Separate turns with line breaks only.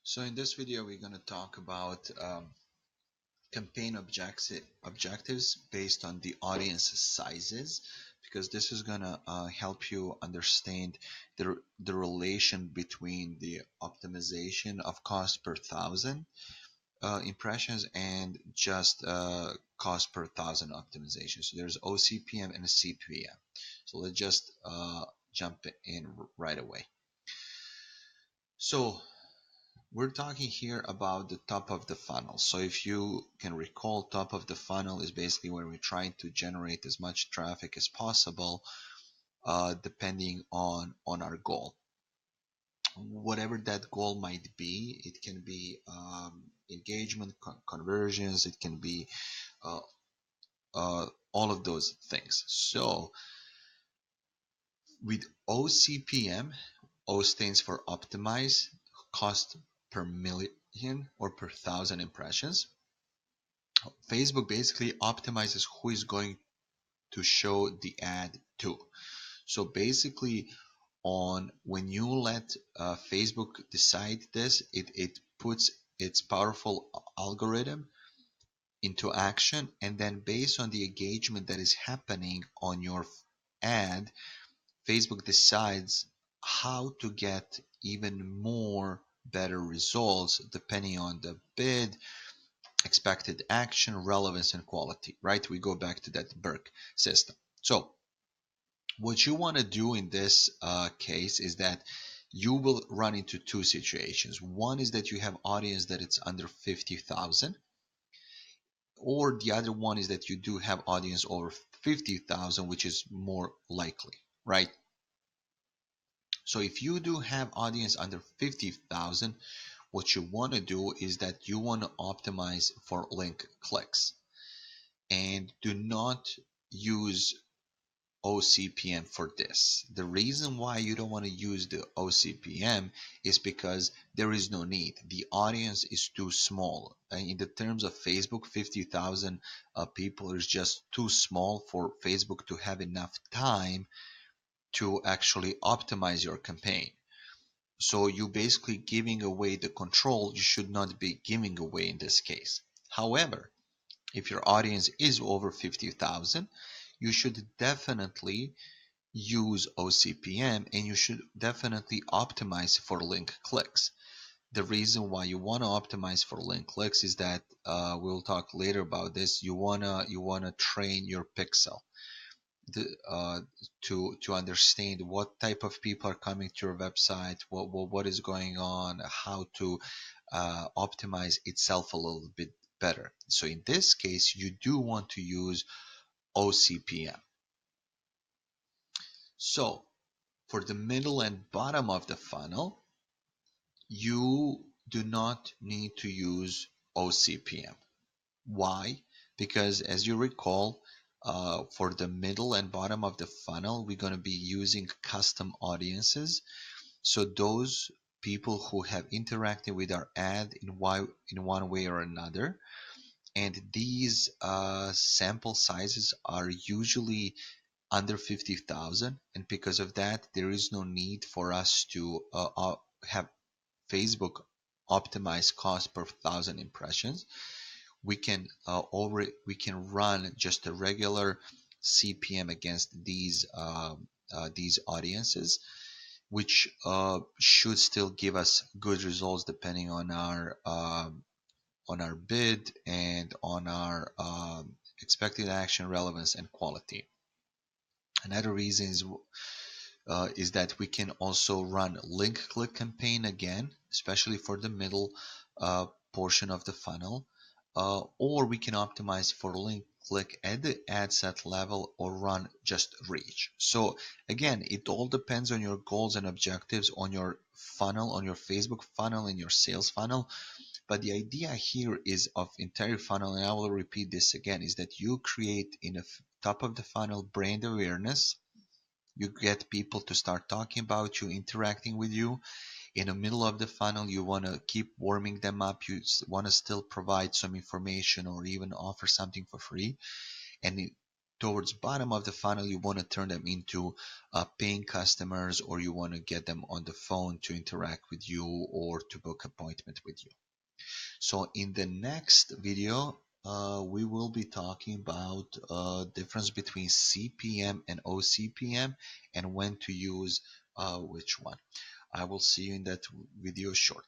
So in this video, we're going to talk about campaign objectives based on the audience sizes, because this is going to help you understand the relation between the optimization of cost per thousand impressions and just cost per thousand optimization. So there's OCPM and CPM. So let's just jump in right away. So we're talking here about the top of the funnel. So if you can recall, top of the funnel is basically where we're trying to generate as much traffic as possible, depending on our goal. Whatever that goal might be, it can be engagement, conversions, it can be uh, all of those things. So with OCPM, O stands for optimize, cost per million or per thousand impressions. Facebook basically optimizes who is going to show the ad to. So basically, on when you let Facebook decide this, it puts its powerful algorithm into action, and then based on the engagement that is happening on your ad, Facebook decides how to get even more better results depending on the bid, expected action, relevance, and quality, right? We go back to that Burke system. So what you want to do in this case is that you will run into two situations. One is that you have audience that it's under 50,000, or the other one is that you do have audience over 50,000, which is more likely, right? So if you do have audience under 50,000, what you want to do is that you want to optimize for link clicks, and do not use OCPM for this. The reason why you don't want to use the OCPM is because there is no need. The audience is too small. In the terms of Facebook, 50,000 people is just too small for Facebook to have enough time to actually optimize your campaign. So you basically giving away the control you should not be giving away in this case. However, if your audience is over 50,000, you should definitely use OCPM, and you should definitely optimize for link clicks. The reason why you want to optimize for link clicks is that we'll talk later about this. You wanna train your pixel to understand what type of people are coming to your website, what is going on, how to optimize itself a little bit better. So in this case, you do want to use OCPM. So for the middle and bottom of the funnel, you do not need to use OCPM. Why? Because as you recall, for the middle and bottom of the funnel, we're going to be using custom audiences. So those people who have interacted with our ad in one way or another. And these sample sizes are usually under 50,000. And because of that, there is no need for us to have Facebook optimize cost per thousand impressions. We can run just a regular CPM against these audiences, which should still give us good results depending on our bid and on our expected action, relevance, and quality. Another reason is that we can also run link click campaign again, especially for the middle portion of the funnel, or we can optimize for link click at the ad set level or run just reach. So again, it all depends on your goals and objectives, on your funnel, on your Facebook funnel and your sales funnel. But the idea here is of entire funnel, and I will repeat this again, is that you create in the top of the funnel brand awareness. You get people to start talking about you, interacting with you. In the middle of the funnel, you want to keep warming them up. You want to still provide some information or even offer something for free. And towards bottom of the funnel, you want to turn them into paying customers, or you want to get them on the phone to interact with you or to book appointment with you. So in the next video, we will be talking about difference between CPM and OCPM and when to use which one. I will see you in that video shortly.